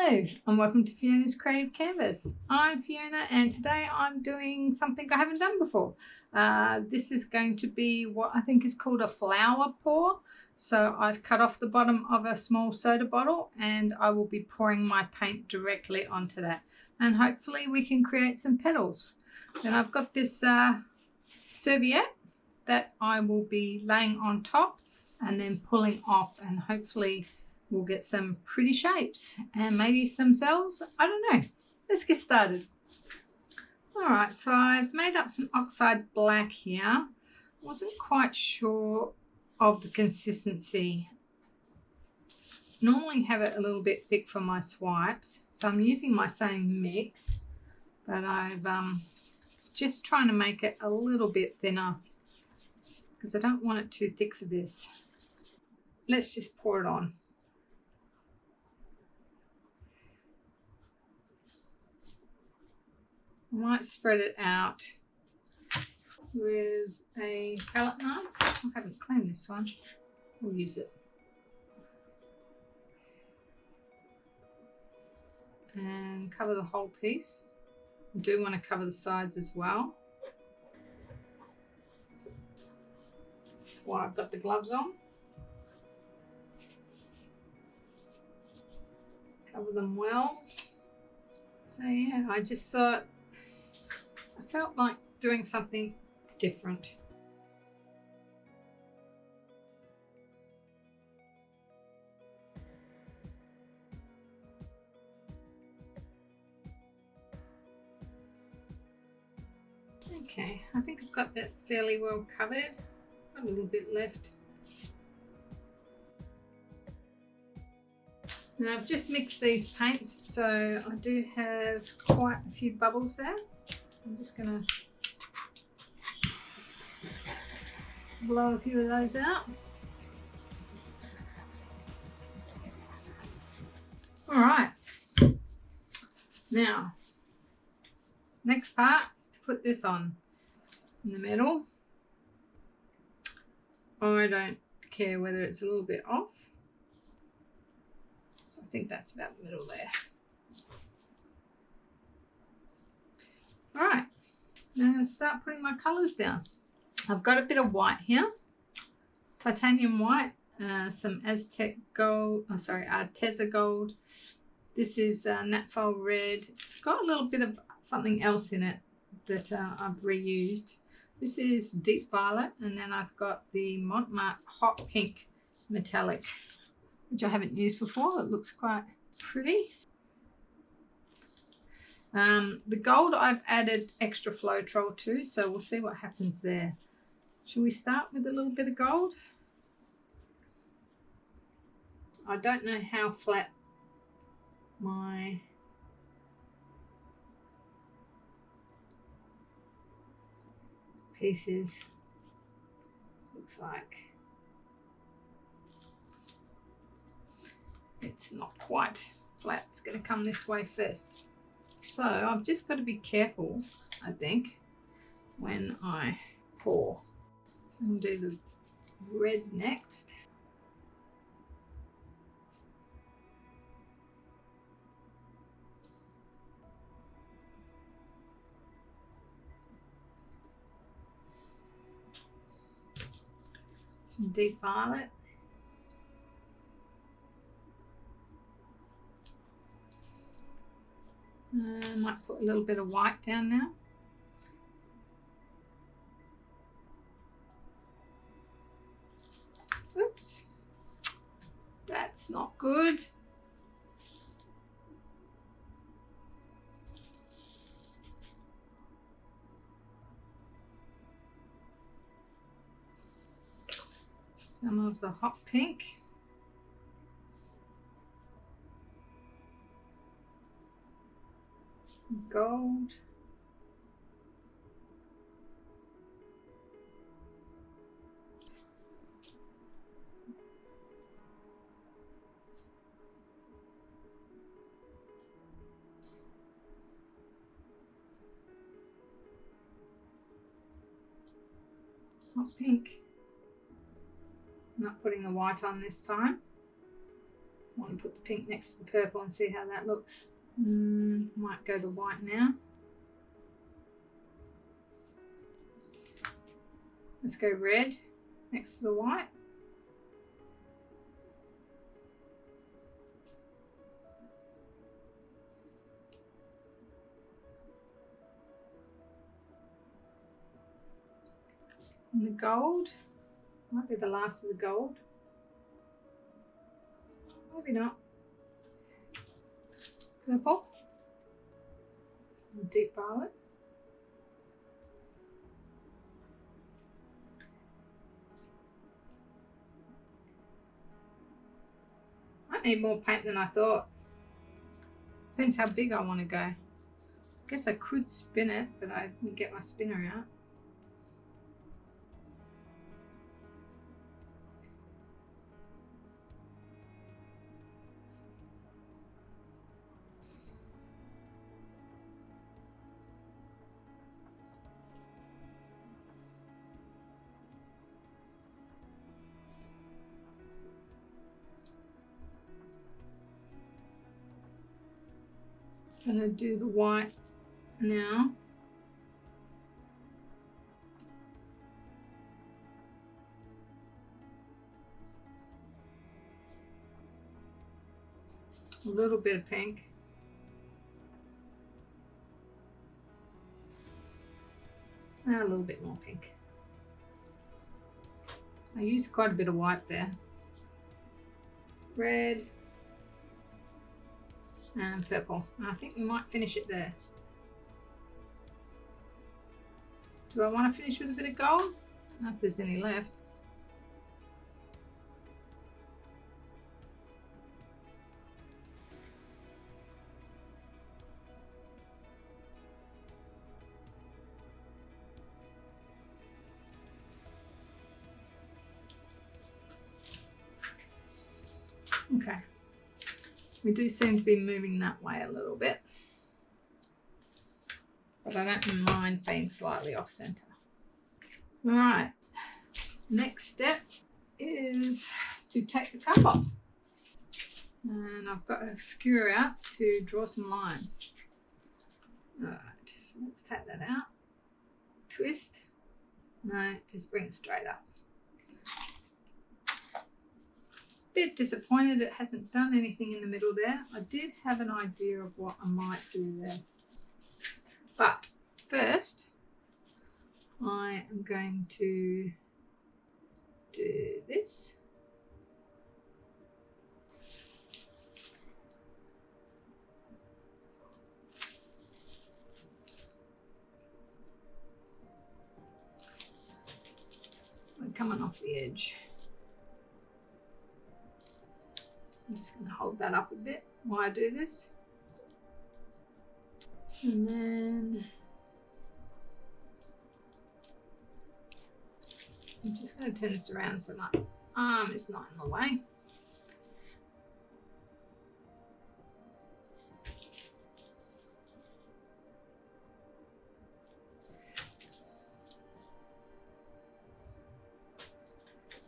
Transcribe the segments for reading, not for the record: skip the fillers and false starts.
Hello and welcome to Fiona's Creative Canvas. I'm Fiona and today I'm doing something I haven't done before. This is going to be what I think is called a flower pour. So I've cut off the bottom of a small soda bottle and I will be pouring my paint directly onto that. And hopefully we can create some petals. Then I've got this serviette that I will be laying on top and then pulling off, and hopefully we'll get some pretty shapes and maybe some cells. I don't know. Let's get started. All right, so I've made up some oxide black here. Wasn't quite sure of the consistency. Normally have it a little bit thick for my swipes, so I'm using my same mix, but I've just trying to make it a little bit thinner because I don't want it too thick for this. Let's just pour it on. I might spread it out with a palette knife. I haven't cleaned this one. We'll use it. And cover the whole piece. I do want to cover the sides as well. That's why I've got the gloves on. Cover them well. So yeah, I just thought, I felt like doing something different. Okay, I think I've got that fairly well covered. A little bit left. Now I've just mixed these paints, so I do have quite a few bubbles there. So I'm just going to blow a few of those out. All right. Now, next part is to put this on in the middle. I don't care whether it's a little bit off. So I think that's about the middle there. All right, now I'm going to start putting my colours down. I've got a bit of white here, titanium white, some Aztec gold, Arteza gold. This is Naphtol red. It's got a little bit of something else in it that I've reused. This is deep violet, and then I've got the Montmartre hot pink metallic, which I haven't used before. It looks quite pretty. The gold I've added extra Floetrol to, so we'll see what happens there. Shall we start with a little bit of gold? I don't know how flat my piece is. Looks like it's not quite flat. It's going to come this way first. So I've just got to be careful, I think, when I pour. So I'm going to do the red next. Some deep violet. I might put a little bit of white down now. Oops, that's not good. Some of the hot pink. Gold. Hot pink. Not putting the white on this time. want to put the pink next to the purple and see how that looks. Might go the white now. Let's go red next to the white. And the gold, might be the last of the gold. Maybe not. Purple. And deep violet. I need more paint than I thought. Depends how big I want to go. I guess I could spin it, but I didn't get my spinner out. I'm going to do the white now. A little bit of pink. And a little bit more pink. I used quite a bit of white there. Red. And purple. And I think we might finish it there. Do I want to finish with a bit of gold? I don't know if there's any left. Okay. We do seem to be moving that way a little bit, but I don't mind being slightly off center. All right, next step is to take the cup off. And I've got a skewer out to draw some lines. All right, so let's take that out. Twist. No, just bring it straight up. Bit disappointed it hasn't done anything in the middle there. I did have an idea of what I might do there. But first, I am going to do this. We're coming off the edge. I'm just going to hold that up a bit while I do this. And then I'm just going to turn this around so my arm is not in the way.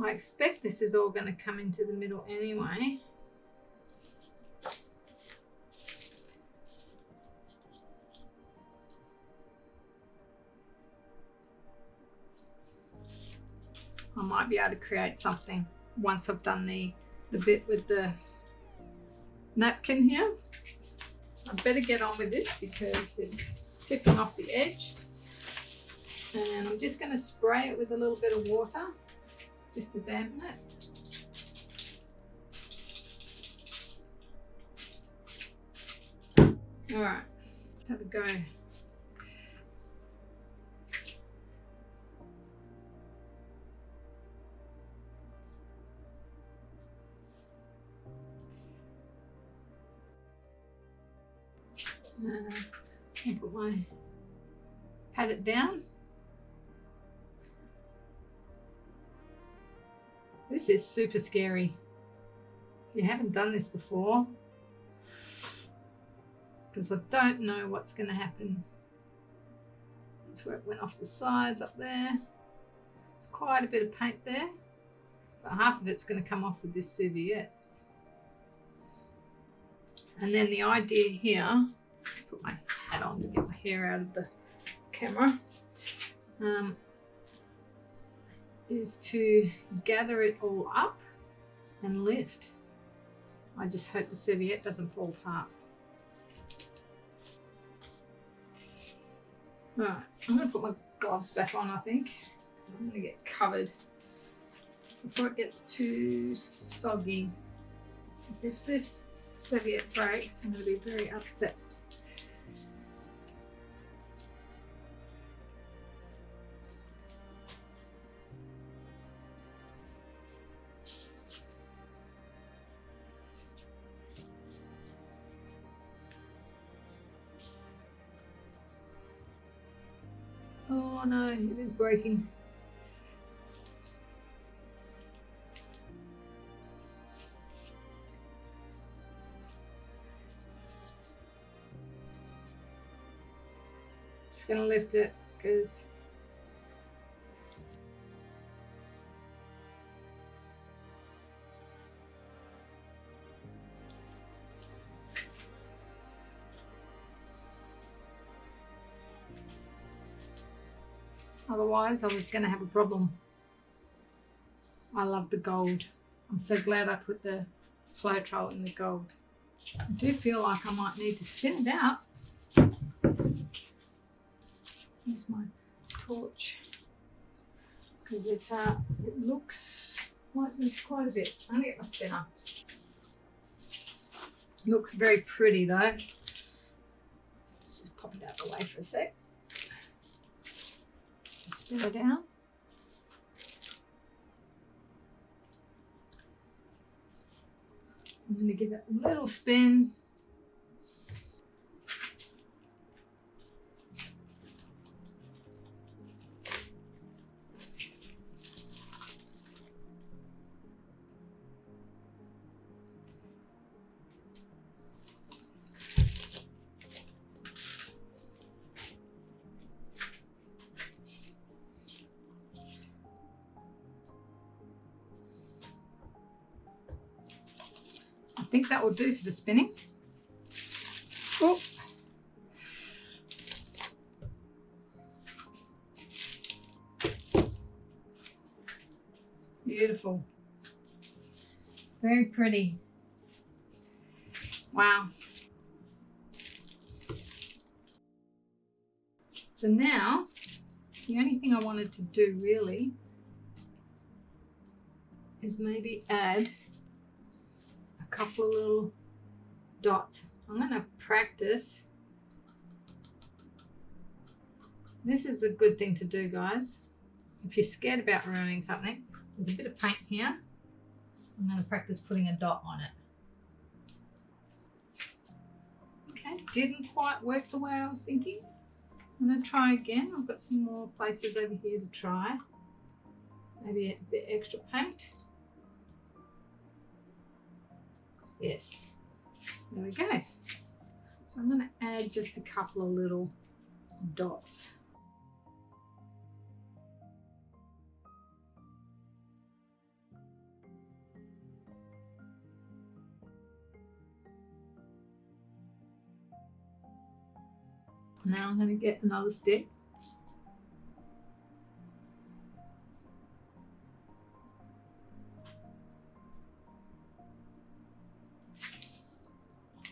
I expect this is all going to come into the middle anyway. I might be able to create something once I've done the bit with the napkin here. I better get on with this because it's tipping off the edge. And I'm just going to spray it with a little bit of water just to dampen it. All right, let's have a go. I'll put pat it down. This is super scary. If you haven't done this before, because I don't know what's going to happen. That's where it went off the sides up there. There's quite a bit of paint there, but half of it's going to come off with this serviette. And then the idea here, put my hat on to get my hair out of the camera, is to gather it all up and lift. I just hope the serviette doesn't fall apart. Alright, I'm going to put my gloves back on, I think. I'm going to get covered before it gets too soggy. Because if this serviette breaks, I'm going to be very upset. Oh no, it is breaking. Just gonna lift it because otherwise I was gonna have a problem. I love the gold. I'm so glad I put the Floetrol in the gold. I do feel like I might need to spin it out. Here's my torch because it looks like there's quite a bit. I'm gonna get my spinner. Looks very pretty though. Let's just pop it out of the way for a sec. Spin it down. I'm going to give it a little spin. I think that will do for the spinning. Oh. Beautiful. Very pretty. Wow. So now, the only thing I wanted to do really is maybe add a couple of little dots. I'm going to practice. This is a good thing to do, guys. If you're scared about ruining something, there's a bit of paint here. I'm going to practice putting a dot on it. Okay, didn't quite work the way I was thinking. I'm going to try again. I've got some more places over here to try. Maybe a bit extra paint. Yes, there we go. So I'm going to add just a couple of little dots. Now I'm going to get another stick.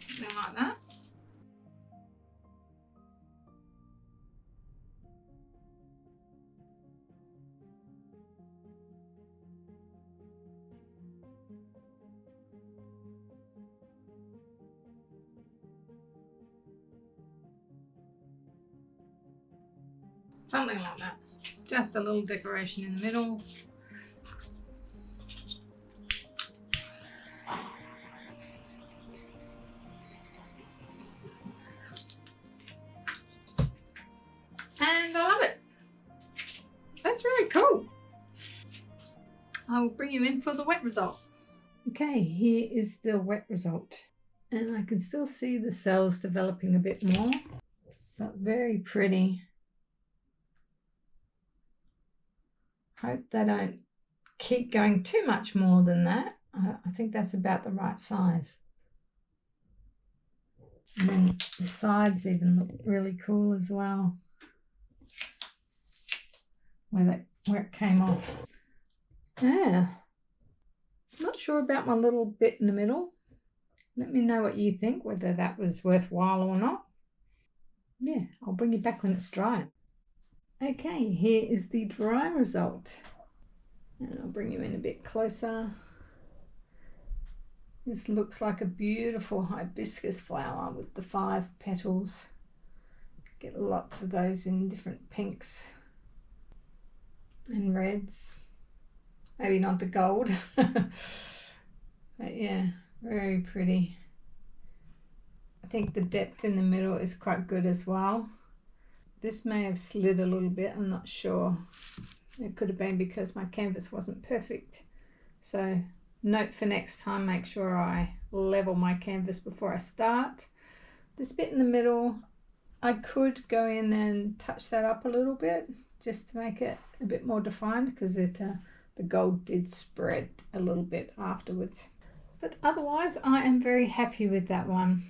Something like that. Something like that. Just a little decoration in the middle. And I love it. That's really cool. I will bring you in for the wet result. Okay, here is the wet result. And I can still see the cells developing a bit more, but very pretty. Hope they don't keep going too much more than that. I think that's about the right size. And then the sides even look really cool as well, where it came off. Yeah, not sure about my little bit in the middle. Let me know what you think, whether that was worthwhile or not. Yeah, I'll bring you back when it's dry. Okay, here is the dry result. And I'll bring you in a bit closer. This looks like a beautiful hibiscus flower with the 5 petals. Get lots of those in different pinks and reds. Maybe not the gold. But yeah, very pretty. I think the depth in the middle is quite good as well. This may have slid a little bit, I'm not sure. It could have been because my canvas wasn't perfect. So note for next time, make sure I level my canvas before I start. This bit in the middle, I could go in and touch that up a little bit just to make it a bit more defined, because the gold did spread a little bit afterwards. But otherwise, I am very happy with that one.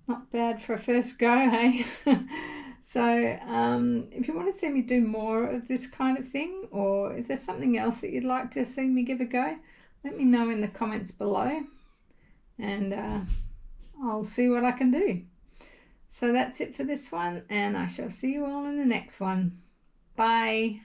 Not bad for a first go, hey? So if you want to see me do more of this kind of thing, or if there's something else that you'd like to see me give a go, let me know in the comments below, and I'll see what I can do. So that's it for this one, and I shall see you all in the next one. Bye.